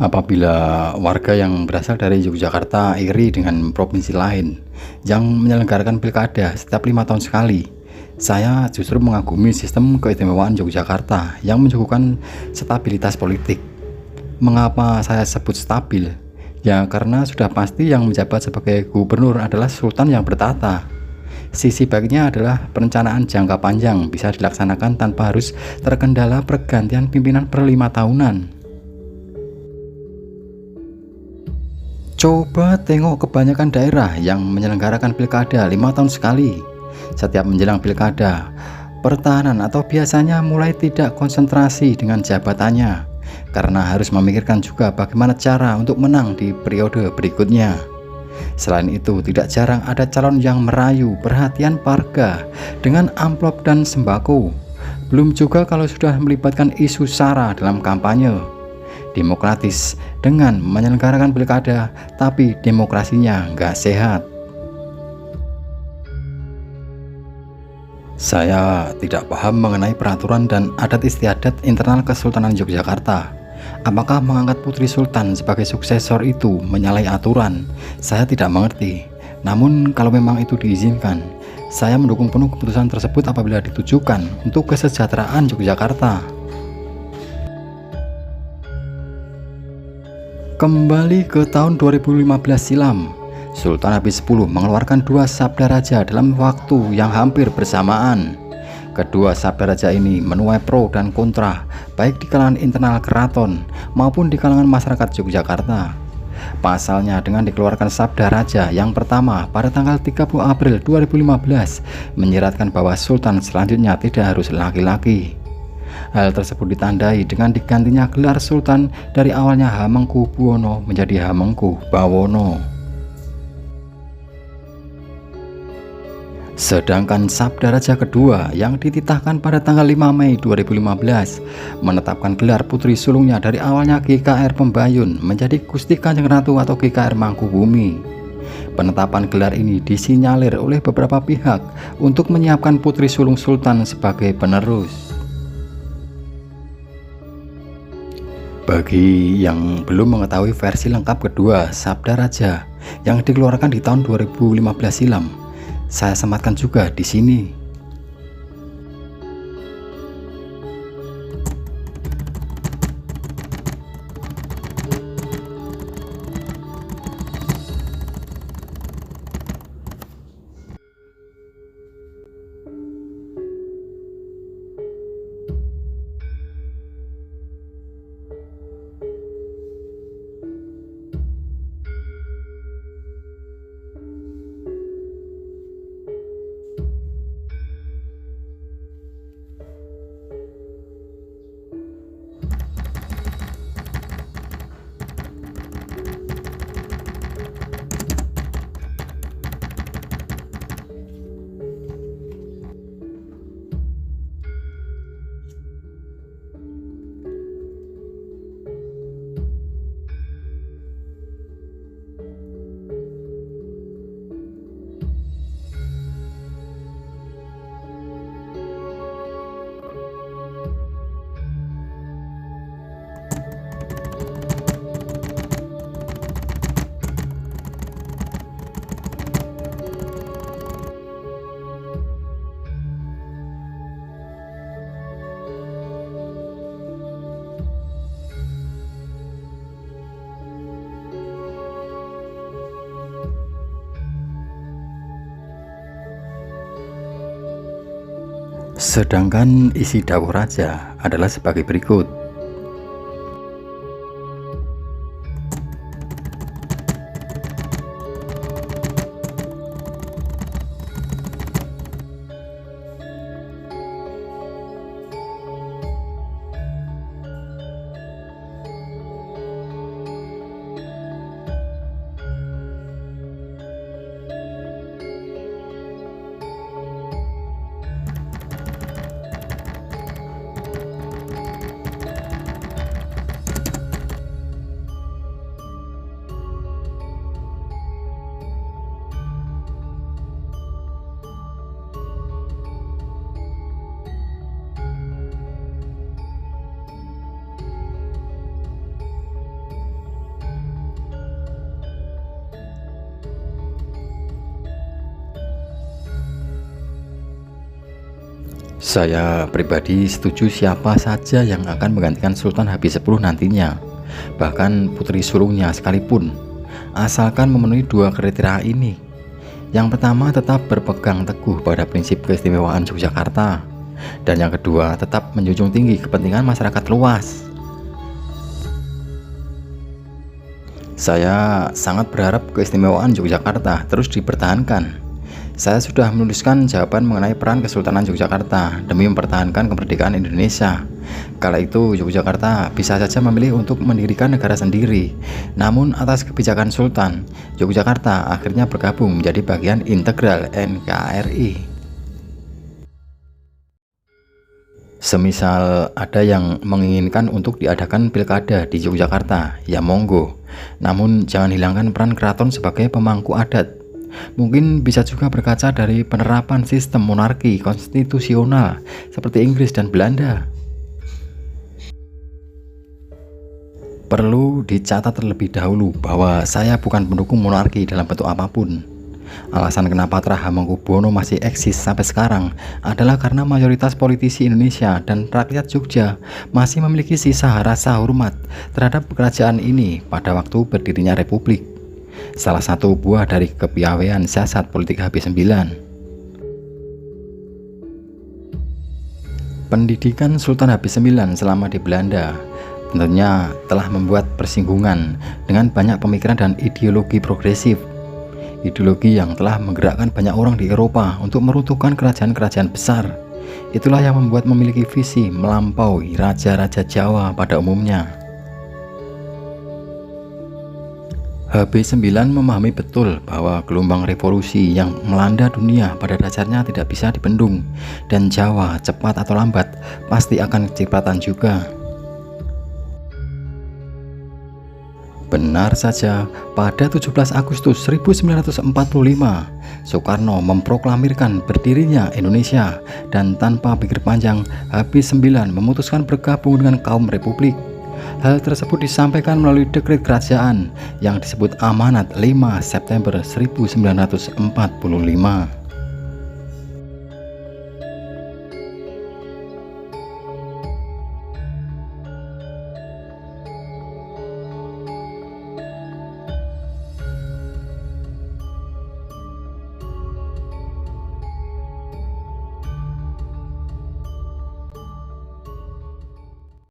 Apabila warga yang berasal dari Yogyakarta iri dengan provinsi lain yang menyelenggarakan pilkada setiap 5 tahun sekali, saya justru mengagumi sistem keistimewaan Yogyakarta yang menyuguhkan stabilitas politik. Mengapa saya sebut stabil? Ya karena sudah pasti yang menjabat sebagai gubernur adalah sultan yang bertata. Sisi baiknya adalah perencanaan jangka panjang bisa dilaksanakan tanpa harus terkendala pergantian pimpinan per 5 tahunan. Coba tengok kebanyakan daerah yang menyelenggarakan pilkada 5 tahun sekali. Setiap menjelang pilkada, pertahanan atau biasanya mulai tidak konsentrasi dengan jabatannya karena harus memikirkan juga bagaimana cara untuk menang di periode berikutnya. Selain itu, tidak jarang ada calon yang merayu perhatian warga dengan amplop dan sembako. Belum juga kalau sudah melibatkan isu SARA dalam kampanye. Demokratis dengan menyelenggarakan pilkada, tapi demokrasinya nggak sehat. Saya tidak paham mengenai peraturan dan adat istiadat internal Kesultanan Yogyakarta. Apakah mengangkat Putri Sultan sebagai suksesor itu menyalahi aturan? Saya tidak mengerti. Namun kalau memang itu diizinkan, saya mendukung penuh keputusan tersebut apabila ditujukan untuk kesejahteraan Yogyakarta. Kembali ke tahun 2015 silam, Sultan Habis X mengeluarkan 2 sabda raja dalam waktu yang hampir bersamaan. Kedua sabda raja ini menuai pro dan kontra, baik di kalangan internal keraton maupun di kalangan masyarakat Yogyakarta. Pasalnya, dengan dikeluarkan sabda raja yang pertama pada tanggal 30 April 2015 menyiratkan bahwa sultan selanjutnya tidak harus laki-laki. Hal tersebut ditandai dengan digantinya gelar sultan dari awalnya Hamengkubuwono menjadi Hamengkubawono. Sedangkan sabda raja kedua yang dititahkan pada tanggal 5 Mei 2015 menetapkan gelar putri sulungnya dari awalnya GKR Pembayun menjadi Gusti Kanjeng Ratu atau GKR Mangkubumi. Penetapan gelar ini disinyalir oleh beberapa pihak untuk menyiapkan putri sulung sultan sebagai penerus. Bagi yang belum mengetahui versi lengkap kedua sabda raja yang dikeluarkan di tahun 2015 silam, saya sematkan juga di sini. Sedangkan isi dawuh raja adalah sebagai berikut. Saya pribadi setuju siapa saja yang akan menggantikan Sultan Habis 10 nantinya, bahkan putri sulungnya sekalipun, asalkan memenuhi dua kriteria ini. Yang pertama, tetap berpegang teguh pada prinsip keistimewaan Yogyakarta, dan yang kedua, tetap menjunjung tinggi kepentingan masyarakat luas. Saya sangat berharap keistimewaan Yogyakarta terus dipertahankan. Saya sudah menuliskan jawaban mengenai peran Kesultanan Yogyakarta demi mempertahankan kemerdekaan Indonesia. Kala itu Yogyakarta bisa saja memilih untuk mendirikan negara sendiri. Namun atas kebijakan Sultan, Yogyakarta akhirnya bergabung menjadi bagian integral NKRI. Semisal ada yang menginginkan untuk diadakan pilkada di Yogyakarta, ya monggo. Namun jangan hilangkan peran keraton sebagai pemangku adat. Mungkin bisa juga berkaca dari penerapan sistem monarki konstitusional seperti Inggris dan Belanda. Perlu dicatat terlebih dahulu bahwa saya bukan pendukung monarki dalam bentuk apapun. Alasan kenapa Trahamengkubuwono masih eksis sampai sekarang adalah karena mayoritas politisi Indonesia dan rakyat Jogja masih memiliki sisa rasa hormat terhadap kerajaan ini pada waktu berdirinya Republik. Salah satu buah dari kepiawaian siasat politik Habis 9. Pendidikan Sultan Habis 9 selama di Belanda tentunya telah membuat persinggungan dengan banyak pemikiran dan ideologi progresif. Ideologi yang telah menggerakkan banyak orang di Eropa untuk meruntuhkan kerajaan-kerajaan besar. Itulah yang membuat memiliki visi melampaui raja-raja Jawa pada umumnya. HB9 memahami betul bahwa gelombang revolusi yang melanda dunia pada dasarnya tidak bisa dibendung, dan Jawa cepat atau lambat pasti akan kecipratan juga. Benar saja, pada 17 Agustus 1945, Soekarno memproklamirkan berdirinya Indonesia, dan tanpa pikir panjang, HB9 memutuskan bergabung dengan kaum Republik. Hal tersebut disampaikan melalui dekret kerajaan yang disebut Amanat 5 September 1945.